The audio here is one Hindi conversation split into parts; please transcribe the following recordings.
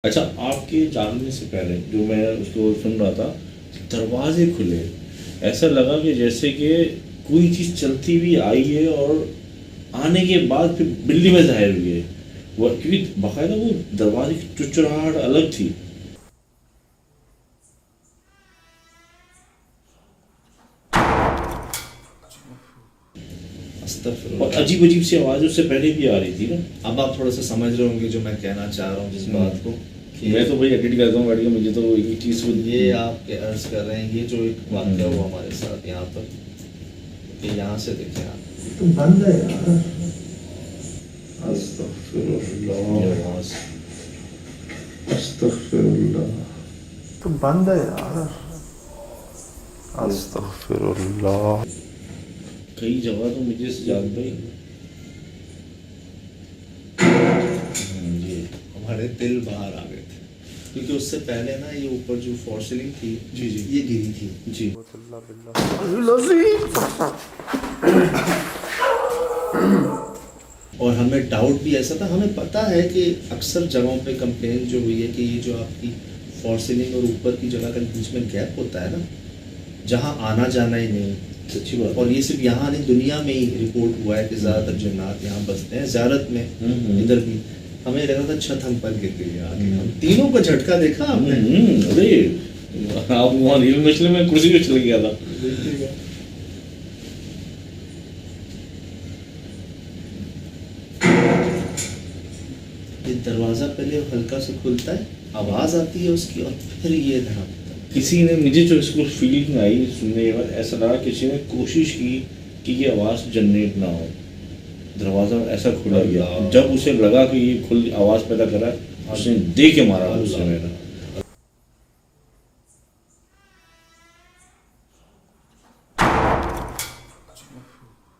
अच्छा, आपके जानने से पहले जो मैं उसको सुन रहा था, दरवाजे खुले, ऐसा लगा कि जैसे कि कोई चीज़ चलती हुई आई है और आने के बाद फिर बिल्ली में ज़ाहिर हुई है। वो क्योंकि बाकायदा वो दरवाजे की चुचुराहट अलग थी। और अस्तगफिरुल्लाह। अजीब अजीब सी आवाज़ उससे पहले भी आ रही थी ना। अब आप थोड़ा सा समझ रहे होंगे जो मैं कहना चाह रहा हूँ जिस बात को कि मैं तो भाई एडिट करता हूँ गाड़ी, मुझे तो एक एक चीज़ ये आपके अर्ज कर रहे हैं, ये जो एक वाक़या हुआ हमारे साथ यहाँ पर, कि यहाँ से देखें आप तो बंद है यार। ये अस्तगफिरुल्लाह, आवाज़ अस्तगफिरुल्लाह। तो बंद है यार। अस्तगफिरुल्लाह। कई जगह तो मुझे से जान भाई ये हमारे दिल बाहर आ गए थे, क्योंकि उससे पहले ना ये ऊपर जो फॉर सीलिंग थी जी जी ये गिरी थी। जी। और हमें डाउट भी ऐसा था, हमें पता है कि अक्सर जगहों पे कंप्लेन जो हुई है कि ये जो आपकी फॉर सीलिंग और ऊपर की जगह का बीच में गैप होता है ना, जहाँ आना जाना ही नहीं। सच्ची बात। और ये सिर्फ यहाँ नहीं, दुनिया में ही रिपोर्ट हुआ है कि ज़्यादातर जन्नात यहाँ बसते हैं, ज़ियारत में इधर भी। हमें लगा था छत हम पर गिर गई आके, हम तीनों को झटका देखा आपने। अरे आप वहाँ रील मछली में कुर्सी पे चले गया था। ये दरवाज़ा पहले हल्का से खुलता है, आवाज़ आती है उसकी, और फिर ये धड़कता है। किसी ने मुझे जो इसको फीलिंग आई सुनने के बाद, ऐसा लगा किसी ने कोशिश की कि ये आवाज़ जनरेट ना हो। दरवाज़ा ऐसा खुला गया, जब उसे लगा कि ये खुल आवाज़ पैदा कर रहा है, उसने दे के मारा उससे मेरा।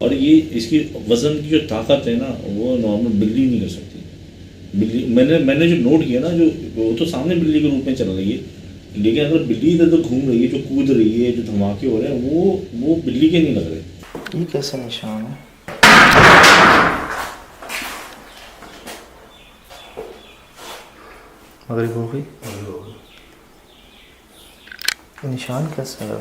और ये इसकी वजन की जो ताकत है ना, वो नॉर्मल बिल्ली नहीं कर सकती। बिल्ली मैंने जो नोट किया ना, जो वो तो सामने बिल्ली के रूप में चल रही है, लेकिन अगर बिल्ली इधर उधर घूम रही है, जो कूद रही है, जो धमाके हो रहे हैं, वो बिल्ली के नहीं लग रहे। ये कैसा निशान है? मगरिब हो गई। निशान कैसा है?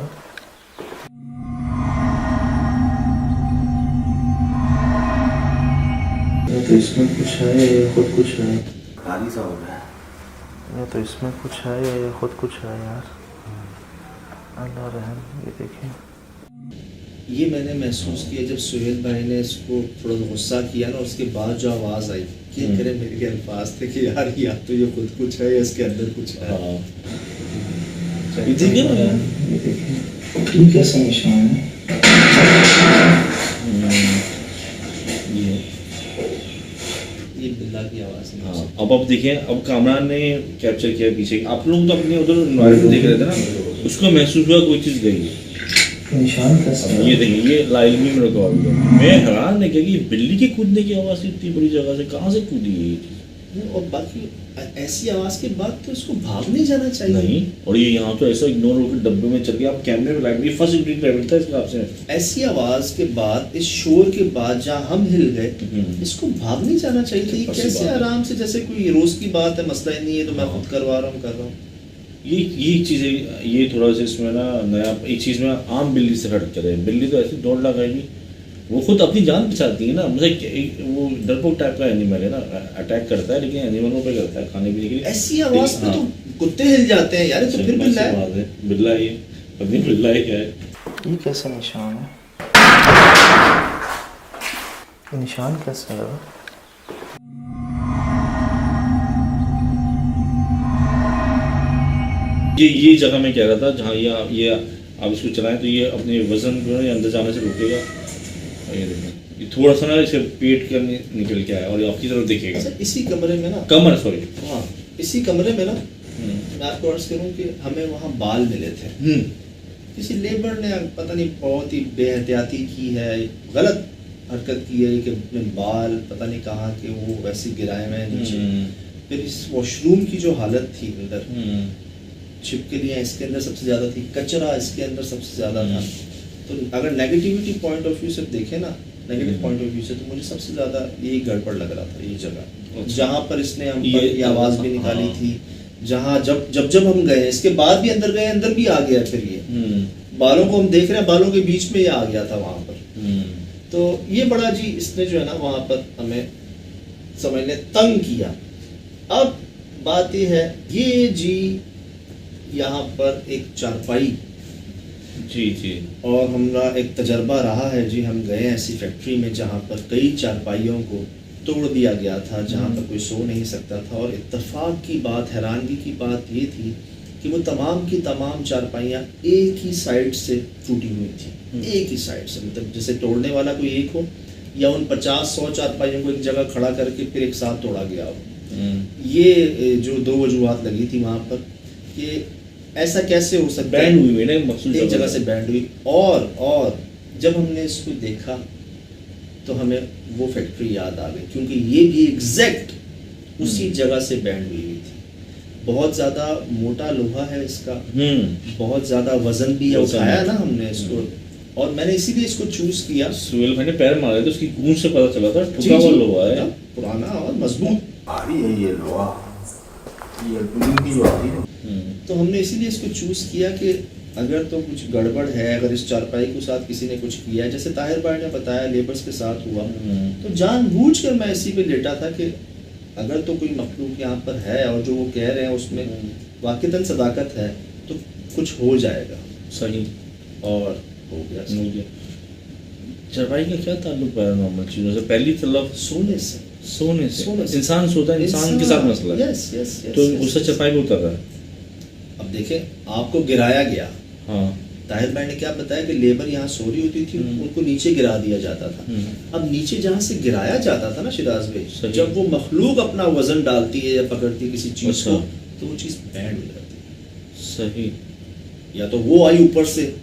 तो इसमें कुछ है या खुद कुछ है? खाली सा हो रहा है। या तो इसमें कुछ है या खुद कुछ है यार। अल्लाह रहम। ये देखिए, ये मैंने महसूस किया जब सुहेल भाई ने इसको थोड़ा गुस्सा किया ना, उसके बाद जो आवाज़ आई कि मेरे के अल्फाज थे कि यार या तो ये खुद कुछ है या इसके अंदर कुछ है। ये देखिए ना, ये देखिए, ये कैसा निशान है? ये बिल्ला की आवाज़ है। हाँ, अब आप देखिए, अब कामरान ने कैप्चर किया पीछे। आप लोग तो अपने उधर एनवायरनमेंट देख रहे थे ना, उसको महसूस हुआ कोई चीज़ गई है। निशान कैसा है? ये देखिए, ये लाइव में मेरे को आ गया। मैं हैरान है कि ये बिल्ली के कूदने की आवाज़ इतनी बड़ी जगह से कहाँ से कूदी है ये चीज़। और बाकी ऐसी आवाज़ के बाद तो इसको भाग नहीं जाना चाहिए। नहीं, और ये यहाँ तो ऐसा इग्नोर होकर डब्बे में चल गया। आप कैमरे में लाइट, ये फर्स्ट डिग्री ट्रैवल था इसके हिसाब से। ऐसी आवाज़ के बाद, इस शोर के बाद जहाँ हम हिल गए, इसको भाग नहीं जाना चाहिए था। ये अच्छी कैसे बात है। आराम से, जैसे कोई रोज़ की बात है, मसला ही नहीं है, तो मैं खुद करवा रहा हूँ, कर रहा हूँ। ये चीज़ें, ये थोड़ा सा इसमें ना नया एक चीज़ में आम बिल्ली से हट कर है। बिल्ली तो ऐसी दौड़ लगाएगी, वो खुद अपनी जान बचाती है ना। मतलब वो डरपोक टाइप का एनिमल है ना, अटैक करता है, लेकिन एनिमलों पे करता है खाने पीने के लिए। ऐसी आवाज़ पे तो हाँ। कुत्ते हिल जाते हैं यार, ये तो फिर बिल्ला है। बात है, बिल्ला है ये, अपनी बिल्ला है क्या है। ये कैसा निशान है? ये निशान कैसा है? ये जगह मैं कह रहा था, जहाँ ये आप इसको चलाएं तो ये अपने वजन को ना अंदर जाने से रोकेगा। और ये देखें, ये थोड़ा सा ना इसे पेट के निकल के आया और ये आपकी तरफ देखेगा। अच्छा, इसी कमरे में ना, कमर, सॉरी, हाँ, इसी कमरे में ना, मैं आपको अर्ज करूँ कि हमें वहाँ बाल मिले थे। किसी लेबर ने पता नहीं बहुत ही बेहतियाती की है, गलत हरकत की है कि अपने बाल पता नहीं कहाँ के वो वैसे गिराए हुए हैं नीचे। फिर इस वॉशरूम की जो हालत थी अंदर, छिपकलियाँ इसके अंदर सबसे ज़्यादा थी, कचरा इसके अंदर सबसे ज़्यादा था। तो अगर नेगेटिविटी पॉइंट ऑफ व्यू से देखें ना, नेगेटिव पॉइंट ऑफ व्यू से, तो मुझे सबसे ज़्यादा यही गड़बड़ लग रहा था, ये जगह। अच्छा। जहाँ पर इसने हम ये पर ये आवाज़ भी निकाली हाँ। थी, जहाँ जब हम गए, इसके बाद भी अंदर गए, अंदर भी आ गया फिर ये बालों को हम देख रहे हैं, बालों के बीच में ये आ गया था वहाँ पर। तो ये बड़ा जी इसने जो है ना वहाँ पर हमें समझ लें तंग किया। अब बात ये है, ये जी यहाँ पर एक चारपाई, जी जी, और हमारा एक तजर्बा रहा है जी, हम गए ऐसी फैक्ट्री में जहाँ पर कई चारपाइयों को तोड़ दिया गया था, जहाँ पर कोई सो नहीं सकता था। और इत्तेफाक की बात, हैरानगी की बात ये थी कि वो तमाम की तमाम चारपाइयाँ एक ही साइड से टूटी हुई थी, एक ही साइड से। मतलब जैसे तोड़ने वाला कोई एक हो, या उन 50-100 चारपाइयों को एक जगह खड़ा करके फिर एक साथ तोड़ा गया हो। ये जो दो वजूहत लगी थी वहाँ पर कि ऐसा कैसे हो सकता है, बैंड हुई ना मखसूस एक जगह से बैंड हुई। और जब हमने इसको देखा तो हमें वो फैक्ट्री याद आ गई, क्योंकि ये भी एग्जैक्ट उसी जगह से बैंड हुई थी। बहुत ज़्यादा मोटा लोहा है इसका, बहुत ज़्यादा वजन भी है, उठाया ना हमने इसको, और मैंने इसीलिए इसको चूज किया। सुहेल भाई ने पैर मारे थे, उसकी गूंज से पता चला था जी, ठुका हुआ जी, लोहा है, पुराना और मजबूत। भारी है ये लोहा, ये एल्युमिनियम की जो आती है। तो हमने इसीलिए इसको चूज किया कि अगर तो कुछ गड़बड़ है, अगर इस चारपाई के साथ किसी ने कुछ किया है, जैसे ताहिर भाई ने बताया लेबर्स के साथ हुआ, तो जानबूझकर मैं इसी पे लेटा था कि अगर तो कोई मखलूक यहाँ पर है और जो वो कह रहे हैं उसमें वाक़तन सदाकत है तो कुछ हो जाएगा। सही, और हो गया। चारपाई का क्या ताल्लुक पैरानॉर्मल चीजों से? पहली तलब सोने से, सोने सोने से इंसान सोता है, इंसान के साथ मसला है, यस यस यस, तो उससे चारपाई भी उतर रहा है। अब देखें, आपको गिराया गया, हाँ, ताहिर भाई ने क्या बताया कि लेबर यहाँ सो रही होती थी, उनको नीचे गिरा दिया जाता था। अब नीचे जहाँ से गिराया जाता था ना शिराज भाई, जब वो मखलूक अपना वजन डालती है या पकड़ती है किसी चीज को, तो वो चीज बैंड हो जाती है। सही, या तो वो आई ऊपर से,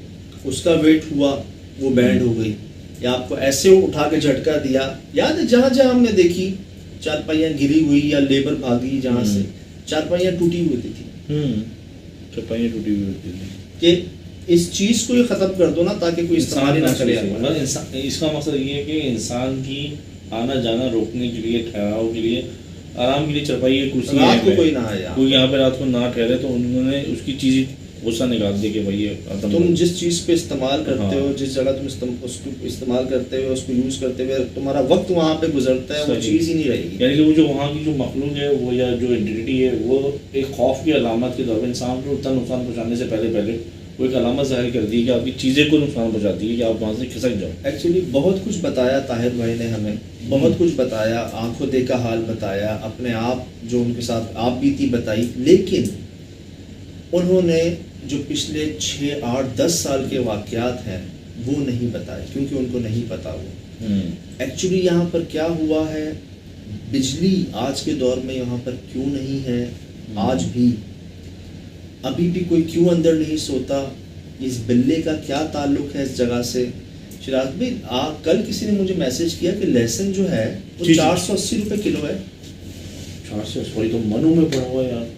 उसका वेट हुआ, वो बैंड हो गई, या आपको ऐसे उठा के झटका दिया। याद है जहाँ जहाँ हमने देखी चारपाइयाँ गिरी हुई या लेबर भागी, जहाँ से चारपाइयाँ टूटी हुई थी, चारपाइयाँ टूटी हुई होती थी कि इस चीज को ही खत्म कर दो ना, ताकि कोई इस्तेमाल ही ना करे। इसका मकसद ये है कि इंसान की आना जाना रोकने के लिए, ठहराव के लिए, आराम के लिए चारपाई है, कुर्सी है, रात को कोई ना आए, कोई यहाँ पे रात को ना ठहरे, तो उन्होंने उसकी चीज गुस्सा निकाल दी कि भाई ये खत्म। तुम जिस चीज पे इस्तेमाल करते हाँ। हो, जिस जगह तुम उसको इस्तेमाल करते हो, उसको यूज करते हुए तुम्हारा वक्त वहाँ पे गुजरता है, वो सही। चीज ही नहीं रहेगी। यानी कि वो जो वहाँ की जो मखलूक है वो, या जो एंटिटी है, वो एक खौफ की अलामत के तौर पर इंसान को उतना नुकसान पहुँचाने से पहले वो एक अलामत जाहिर कर दी है कि आपकी चीज़ें को नुकसान पहुँचाती है कि आप वहाँ से खिसक जाओ। एक्चुअली बहुत कुछ बताया ताहिर भाई ने हमें, बहुत कुछ बताया, आंखों देखा हाल बताया, अपने आप जो उनके साथ आप बीती बताई, लेकिन उन्होंने जो पिछले 6, 8, 10 साल के वाक़यात हैं वो नहीं बताए, क्योंकि उनको नहीं पता वो एक्चुअली यहाँ पर क्या हुआ है। बिजली आज के दौर में यहाँ पर क्यों नहीं है, आज भी अभी भी कोई क्यों अंदर नहीं सोता, इस बिल्ले का क्या ताल्लुक है इस जगह से। शिराज भाई, कल किसी ने मुझे मैसेज किया कि लहसुन जो है वो 480 रुपये किलो है। 480 तो मनों में पड़ा हुआ है यार,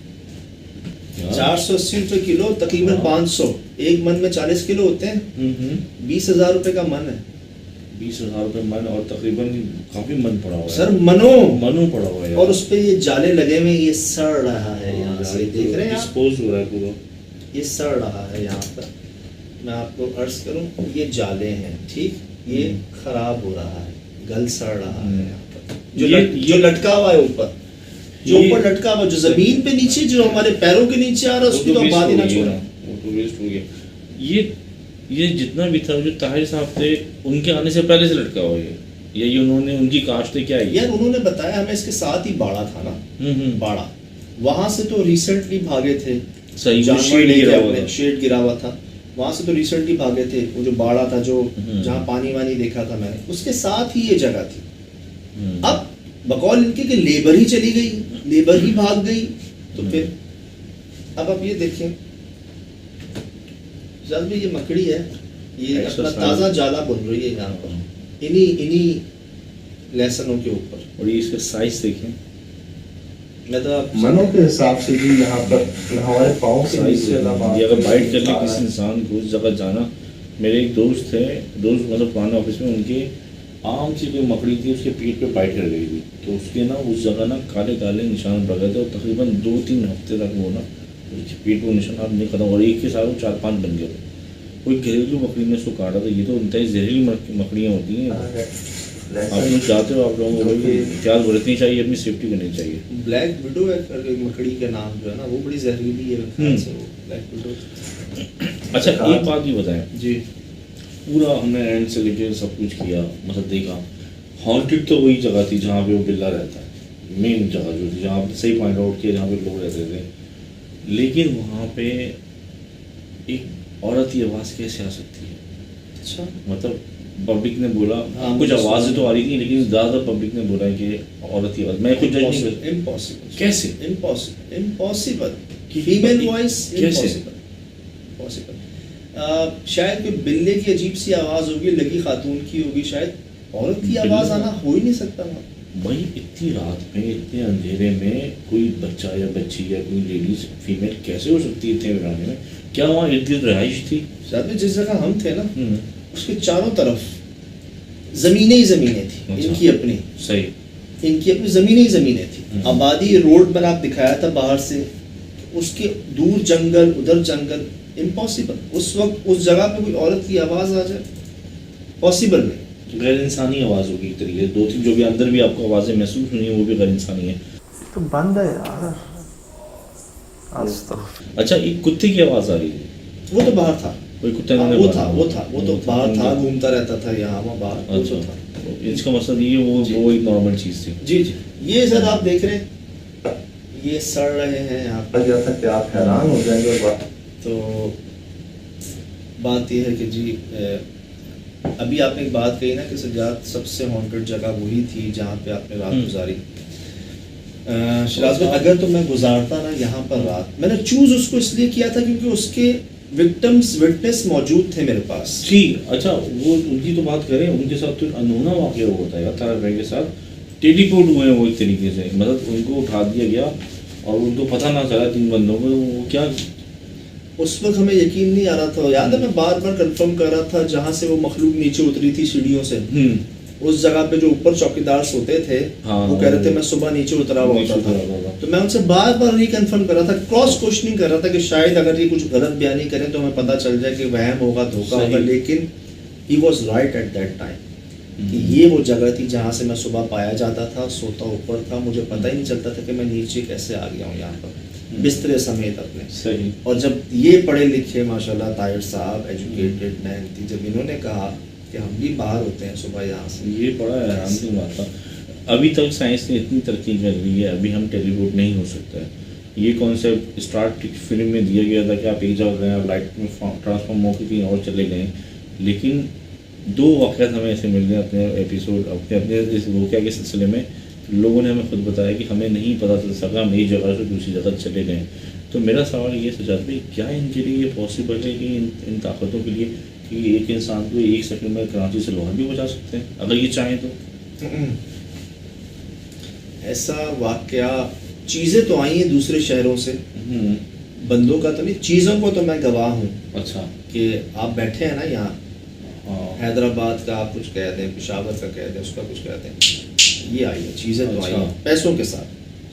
480 रुपये किलो, तकरीबन 500, एक मन में 40 किलो होते हैं, 20,000 रुपये का मन है। 20,000 रुपये मन, और तकरीबन काफी मन पड़ा हुआ है सर मनो पड़ा हुआ है यार। और उस पे ये जाले लगे हुए, ये सड़ रहा है यहाँ से, देख रहे हैं आप, डिस्पोज हो रहा है पूरा, ये सड़ रहा है यहाँ पर। मैं आपको अर्ज करूँ, ये जाले हैं, ठीक, ये खराब हो रहा है, गल सड़ रहा है यहाँ पर, जो लटका हुआ है ऊपर, जो ऊपर लटका हुआ, जो जमीन पे नीचे, जो हमारे पैरों के नीचे आ रहा है, उसकी तो बात ही ना छोड़ा, वो तो वेस्ट हो गया। ये जितना भी था, जो ताहिर साहब थे उनके आने से पहले से लटका हुआ है, ये उन्होंने उनकी काश्त क्या है यार, उन्होंने बताया हमें इसके साथ ही बाड़ा था ना, बाड़ा, वहां से तो रिसेंटली भागे थे, सही, शेड गिरा हुआ था, वहां से तो रिसेंटली भागे थे। वो जो बाड़ा था, जो जहाँ पानी वानी देखा था मैंने, उसके साथ ही ये जगह थी। अब बकौल इनके कि लेबर ही चली गई, लेबर ही भाग गई, तो फिर अब आप ये देखें, ये मकड़ी है, ये अपना ताज़ा जाला बुन रही है यहाँ पर, इन्हीं लहसनों के ऊपर, और ये इसका साइज देखें, मैं तो मनों के हिसाब से भी यहाँ पर हमारे पाँव के साइज नीचे ये अगर बाइट कर ले किसी इंसान को, उस जगह जाना। मेरे एक दोस्त थे, मतलब पुराने ऑफिस में, उनके आम सी कोई मकड़ी थी, उसके पेट पे बाइट कर गई थी, तो उसके ना उस जगह ना काले काले निशान पड़ गए थे और तकरीबन 2-3 हफ्ते तक वो ना उसके पेट में निशान अब नहीं खत्म, और एक के साथ वो 4-5 बन गए थे। कोई घरेलू मकड़ी ने उसको काटा था। ये तो इंतहाई जहरीली मकड़ियाँ होती हैं। आप लोग जाते हो, आप लोगों को एहतियात बरतनी चाहिए, अपनी सेफ्टी करनी चाहिए। ब्लैक विडो है करके मकड़ी का नाम जो है ना, वो बड़ी जहरीली है मेरे ख्याल से, वो ब्लैक विडो। अच्छा, एक बात ये बताएं जी, पूरा हमने एंड से लेके सब कुछ किया, मतलब देखा हॉन्टेड तो वही जगह थी जहाँ पे वो बिल्ला रहता है, मेन जगह जो थी जहाँ पे सही पॉइंट आउट किया जहाँ पे लोग रहते थे, लेकिन वहाँ पे एक औरत की आवाज़ कैसे आ सकती है? अच्छा, मतलब पब्लिक ने बोला, हाँ, कुछ मुझे आवाज़ें सुना। तो आ रही थी, लेकिन ज़्यादा पब्लिक ने बोला कि औरत की आवाज़, मैं खुद जज नहीं कर इम्पॉसिबल, कैसे इम्पॉसिबल, इम्पॉसिबल, कि- फीमेल कि- वॉइस कैसे? इम्पॉसिबल। शायद कोई बिल्ले की अजीब सी आवाज़ होगी, लगी खातून की होगी, शायद औरत की आवाज़ बिल्ला? आना हो ही नहीं सकता वहाँ। भाई इतनी रात में इतने अंधेरे में कोई बच्चा या बच्ची या कोई लेडीज फीमेल कैसे हो सकती है इतने वीराने में? क्या वहाँ इर्द गिर्द रहाइश थी? शायद में जिस जगह हम थे ना, उसके चारों तरफ ज़मीनें ही ज़मीनें थी, अच्छा। इनकी अपनी, सही। इनकी अपनी ज़मीनें ही ज़मीनें थी। हम्म। आबादी रोड पर आप दिखाया था बाहर से, उसके दूर जंगल, उधर जंगल, इम्पॉसिबल। उस वक्त उस जगह पे कोई औरत की आवाज़ आ जाए, पॉसिबल नहीं। गैर इंसानी आवाज़ होगी एक तरीके से। 2-3 जो भी अंदर भी आपको आवाज़ें महसूस हुई हैं वो भी गैर इंसानी है। तो बंद है यार, अस्तगफिर। अच्छा, एक कुत्ते की आवाज़ आ रही थी, वो तो बाहर था, कोई कुत्ते हाँ, ने वो बाहर- था, वो तो बाहर था, घूमता रहता था यहाँ वहाँ बाहर, वो अच्छा, तो था। इसका मतलब ये वो एक नॉर्मल चीज़ थी। जी जी, ये सर आप देख रहे हैं, ये सड़ रहे हैं यहाँ पर। लग जाता कि आप हैरान हो जाएंगे। तो बात यह है कि जी अभी आपने एक बात कही ना कि सजाद सबसे हॉन्टेड जगह वही थी जहाँ पे आपने रात गुजारी। शिराज में अगर तो मैं गुजारता ना यहाँ पर रात, मैंने चूज उसको इसलिए किया था क्योंकि उसके विटनेस मौजूद थे मेरे पास। ठीक, अच्छा वो उनकी तो बात करें, उनके साथ तो अनहोना वाक़या होता है तारक भाई के साथ। टेलीपोर्ट हुए हैं वो एक तरीके से, मतलब उनको उठा दिया गया और उनको पता ना चला 3 बंदों को वो क्या। उस वक्त हमें यकीन नहीं आ रहा था, याद है मैं बार बार कंफर्म कर रहा था, जहाँ से वो मखलूक नीचे उतरी थी सीढ़ियों से, उस जगह पे जो ऊपर चौकीदार सोते थे, हाँ, वो कह रहे थे मैं सुबह नीचे उतरा हुआ नीचे होता उतरा था। होगा। तो मैं उनसे बार बार रिकन्फर्म कर रहा था, क्रॉस क्वेश्चनिंग कर रहा था कि शायद अगर ये कुछ गलत बयानी करें तो हमें पता चल जाए कि वहम होगा, धोखा होगा, लेकिन he was right at that time कि ये वो जगह थी जहाँ से मैं सुबह पाया जाता था, सोता ऊपर था, मुझे पता ही नहीं चलता था कि मैं नीचे कैसे आ गया हूँ यहाँ पर बिस्तरे समेत अपने। सही। और जब ये पढ़े लिखे माशाल्लाह ताहिर साहब एजुकेटेड मैन थी, जब इन्होंने कहा कि हम भी बाहर होते हैं सुबह यहाँ से, ये बड़ा हैरान की बात था। अभी तक साइंस ने इतनी तरक्की कर ली है, अभी हम टेलीपोर्ट नहीं हो सकता है। ये कॉन्सेप्ट स्टार्ट फिल्म में दिया गया था कि आप एक जगह गए, आप लाइट में ट्रांसफॉर्म होकर कहीं और चले गए, लेकिन 2 वाक़यात हमें ऐसे मिल गए अपने एपिसोड अपने इस वाक़या के सिलसिले में। लोगों ने हमें खुद बताया कि हमें नहीं पता चल सका, हम एक जगह से दूसरी जगह चले गए। तो मेरा सवाल ये सजाद भाई, क्या इनके लिए ये पॉसिबल है कि इन ताकतों के लिए कि एक इंसान को 1 सेकंड में कराची से लाहौर भी पहुँचा सकते हैं अगर ये चाहें तो? ऐसा वाकया, चीज़ें तो आई हैं दूसरे शहरों से, बंदों का तो नहीं, चीज़ों को तो मैं गवाह हूँ। अच्छा। कि आप बैठे हैं ना यहाँ, हाँ। हैदराबाद का आप कुछ कह दें, पेशावर का कह दें, उसका कुछ कह दें, ये आई है, चीज़ें तो आई अच्छा। हैं पैसों के साथ,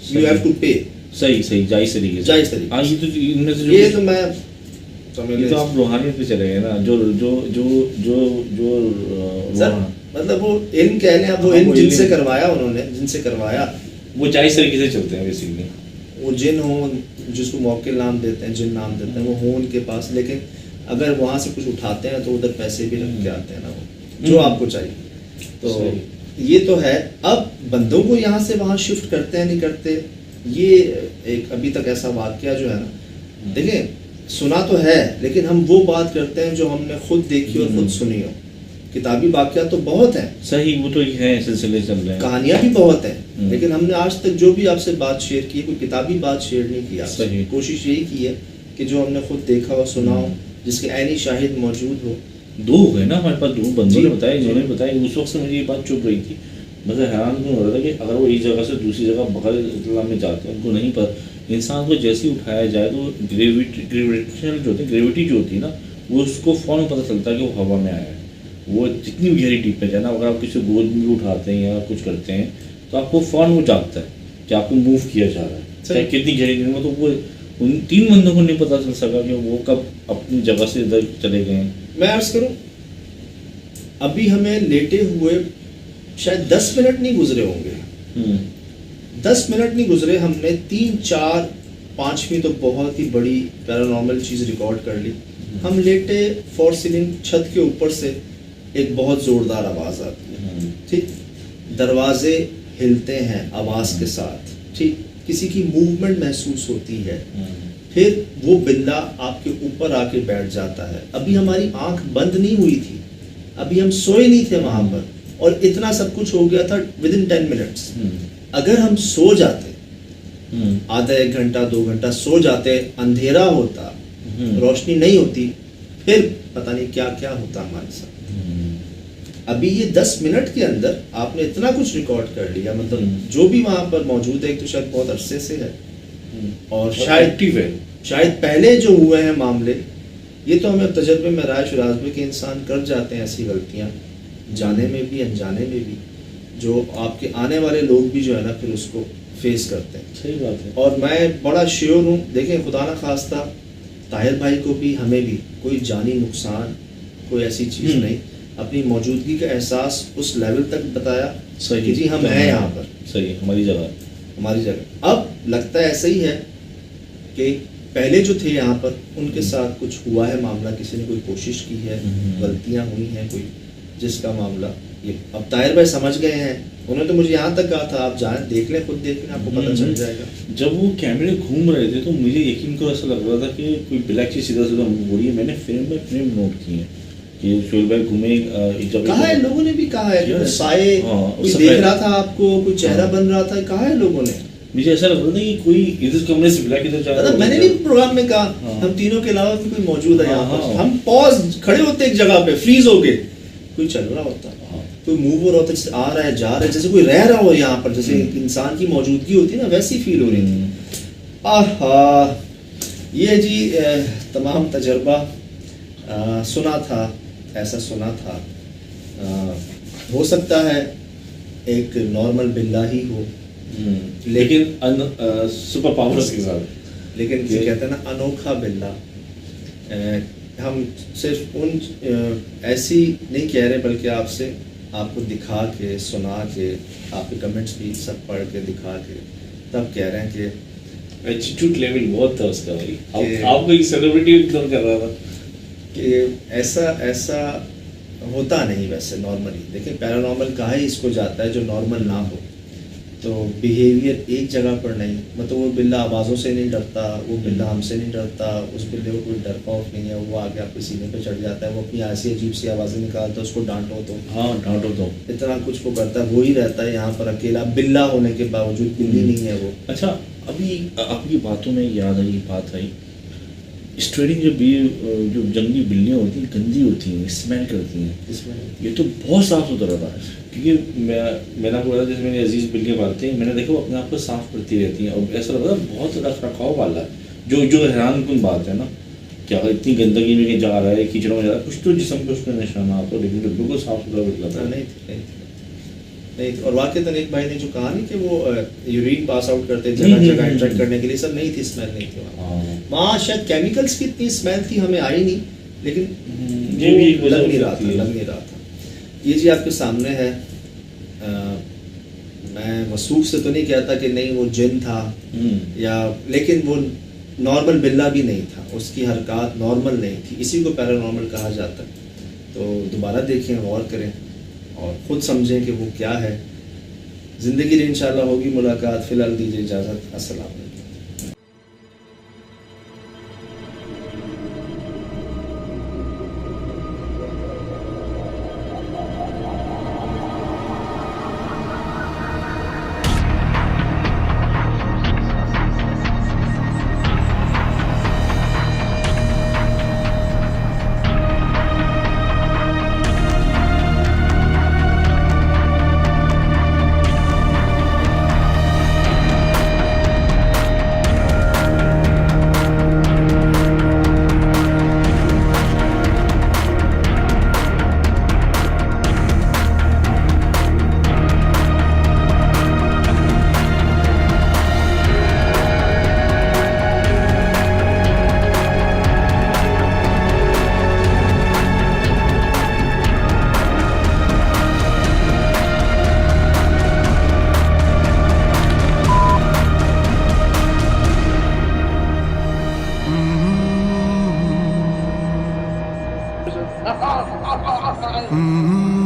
सही। यू हैव टू पे, सही जायज़ तरीके से। जायज़ तरीके हाँ, ये तो इनमें से ये तो मैं ये तो आप रूहानियत पे चले गए ना, जो जो जो जो जो सर, मतलब वो इन कह लें, अब वो हाँ, इन वो जिनसे इन- करवाया उन्होंने, जिनसे करवाया वो जायज़ तरीके से चलते हैं बेसिकली। वो जिन हो, जिसको मौके नाम देते हैं, जिन नाम देते हैं, वो हो उनके पास, लेकिन अगर वहाँ से कुछ उठाते हैं तो उधर पैसे भी रख के आते हैं ना, वो जो आपको चाहिए। तो सही। ये तो है। अब बंदों को यहाँ से वहाँ शिफ्ट करते हैं नहीं करते, ये एक अभी तक ऐसा वाकया जो है ना, देखिए सुना तो है, लेकिन हम वो बात करते हैं जो हमने खुद देखी और खुद सुनी हो। किताबी वाकया तो बहुत हैं, सही, वो तो है, सिलसिले चल रहे हैं। कहानियां भी बहुत हैं, लेकिन हमने आज तक जो भी आपसे बात शेयर की है, कोई किताबी बात शेयर नहीं की आपसे। सही। कोशिश यही की है कि जो हमने खुद देखा हो, सुना हो, जिसके ऐनी शाहिद मौजूद हो। 2 हो गए ना हमारे पास, 2 बंदों जी। ने बताया, जिन्होंने बताया। उस वक्त से मुझे ये बात चुप रही थी, मतलब हैरान क्यों हो रहा था कि अगर वो एक जगह से दूसरी जगह बगैर इत्तला में जाते हैं, उनको नहीं पता। इंसान को जैसे ही उठाया जाए तो ग्रेविटेशनल जो होती है, ग्रेविटी जो होती है ना, वो उसको फ़ौरन पता चलता है कि वो हवा में आया है। वो जितनी भी गहरी डीप में जाए ना, अगर आप किसी गोद में भी उठाते हैं या कुछ करते हैं तो आपको फ़ौरन वो जागता है कि आपको मूव किया जा रहा है, चाहे कितनी गहरी नींद में। तो वो उन 3 बंदों को नहीं पता चल सका कि वो कब अपनी जगह से इधर चले गए हैं। मैं अर्ज करूं, अभी हमें लेटे हुए शायद 10 मिनट नहीं गुजरे होंगे, 10 मिनट नहीं गुजरे, हमने 3, 4, 5वीं तो बहुत ही बड़ी पैरानॉर्मल चीज़ रिकॉर्ड कर ली। हम लेटे, फॉर सीलिंग छत के ऊपर से एक बहुत ज़ोरदार आवाज़ आती है, ठीक, दरवाजे हिलते हैं आवाज़ के साथ, ठीक, किसी की मूवमेंट महसूस होती है, फिर वो बिल्ला आपके ऊपर आके बैठ जाता है। अभी हमारी आंख बंद नहीं हुई थी, अभी हम सोए नहीं थे वहां पर, और इतना सब कुछ हो गया था विदिन 10 मिनट्स। अगर हम सो जाते, आधा 1 घंटा 2 घंटा सो जाते, अंधेरा होता, रोशनी नहीं होती, फिर पता नहीं क्या क्या होता हमारे साथ। अभी ये 10 मिनट के अंदर आपने इतना कुछ रिकॉर्ड कर लिया, मतलब जो भी वहां पर मौजूद है, एक तो शायद बहुत अरसे से है, और शायद एक्टिव है, शायद पहले जो हुए हैं मामले, ये तो हमें तजर्बे में राय शुराज में कि इंसान कर जाते हैं ऐसी गलतियां, जाने में भी अनजाने में भी, जो आपके आने वाले लोग भी जो है ना फिर उसको फेस करते हैं। सही बात है। और मैं बड़ा श्योर हूँ, देखें खुदा ना खास्ता ताहिर भाई को भी हमें भी कोई जानी नुकसान, कोई ऐसी चीज़ नहीं, अपनी मौजूदगी का एहसास उस लेवल तक बताया सही कि जी हम हैं यहाँ पर, सही, हमारी जगह। हमारी जगह। अब लगता है ऐसा ही है कि पहले जो थे यहाँ पर उनके साथ कुछ हुआ है मामला, किसी ने कोई कोशिश की है, गलतियाँ हुई हैं कोई, जिसका मामला ये अब ताहिर भाई समझ गए हैं। उन्होंने तो मुझे यहाँ तक कहा था आप जाएं देख लें, खुद देख लें, आपको पता चल जाएगा। जब वो कैमरे घूम रहे थे तो मुझे यकीन को ऐसा लग रहा था कि कोई ब्लैक चीज सीधा सीधा मूव हो रही है। मैंने फ्रेम बाय फ्रेम नोट की है कि शोएब भाई घूमे, जब कहा है लोगों ने भी कहा है कि साए कोई सफेद देख रहा था आपको, कोई चेहरा बन रहा था, कहा है लोगों ने। मुझे ऐसा लग रहा था कि कोई इधर कमरे से ब्लैक इधर जा रहा मतलब मैंने भी प्रोग्राम में कहा हम तीनों के अलावा भी कोई मौजूद है यहाँ पर। हम पॉज खड़े होते एक जगह पे, फ्रीज हो गए, कोई चल रहा होता, कोई मूव हो रहा होता, जैसे आ रहा है जा रहा है, जैसे कोई रह रहा हो यहाँ पर, जैसे इंसान की मौजूदगी होती है ना, वैसी फील हो रही थी। आहा, ये जी तमाम तजर्बा सुना था, ऐसा सुना था। हो सकता है एक नॉर्मल बिल्ला ही हो, लेकिन सुपर पावर्स के साथ, लेकिन ये कहते हैं ना अनोखा बिल्ला। हम सिर्फ उन ऐसी नहीं कह रहे, बल्कि आपसे आपको दिखा के, सुना के, आपके कमेंट्स भी सब पढ़ के दिखा के तब कह रहे हैं कि एटीट्यूड लेवल बहुत था उसका भाई। आपको एक सेलिब्रिटी इग्नोर कर रहा था कि ऐसा होता नहीं वैसे नॉर्मली। देखिए पैरानॉर्मल कहा ही इसको जाता है जो नॉर्मल ना हो, तो बिहेवियर एक जगह पर नहीं, मतलब वो बिल्ला आवाज़ों से नहीं डरता, वो बिल्ला हमसे नहीं डरता, उस बिल्ले को कोई डर खौफ नहीं है, वो आगे आपके सीने पे चढ़ जाता है, वो अपनी ऐसी अजीब सी आवाज़ें निकालता है, उसको डांटो तो, हाँ डांटो तो, इतना कुछ वो करता है, वो ही रहता है यहाँ पर अकेला, बिल्ला होने के बावजूद, बिल्ली नहीं है वो। अच्छा, अभी आपकी बातों में याद आई बात आई, स्ट्रेडिंग जो जंगली बिल्लियाँ होती हैं गंदी होती हैं, स्मेल करती हैं, इसमें ये तो बहुत साफ सुथरा था। क्योंकि मैंने आपको बताया, जैसे मेरे अजीज़ बिल्लियाँ पालते हैं, मैंने देखा वो अपने आप को साफ करती रहती हैं, और ऐसा लग रहा है बहुत रख रखाव वाला है, जो हैरानकुन बात है ना, क्या इतनी गंदगी में जा रहा है, कीचड़ों में जा रहा है, कुछ तो जिस्म पे उसका निशाना आता, लेकिन जो बिल्कुल साफ सुथरा बिल्ला था। नहीं। और वाकई एक भाई ने जो कहा नहीं कि वो यूरिन पास आउट करते जगह जगह इंट्रैक्ट करने के लिए, सब नहीं थी, स्मेल नहीं थी वहाँ शायद केमिकल्स की इतनी स्मेल थी, हमें आई नहीं, लेकिन ये भी एक लग नहीं रहा था। ये जी आपके सामने है। मैं वसूख से तो नहीं कहता कि नहीं वो जिन था या, लेकिन वो नॉर्मल बिल्ला भी नहीं था, उसकी हरकत नॉर्मल नहीं थी, इसी को पैरानॉर्मल कहा जाता है। तो दोबारा देखें, गौर करें और ख़ुद समझें कि वो क्या है। ज़िंदगी में इंशाल्लाह होगी मुलाकात। फ़िलहाल दीजिए इजाज़त। अस्सलाम वालेकुम। Mm-hmm.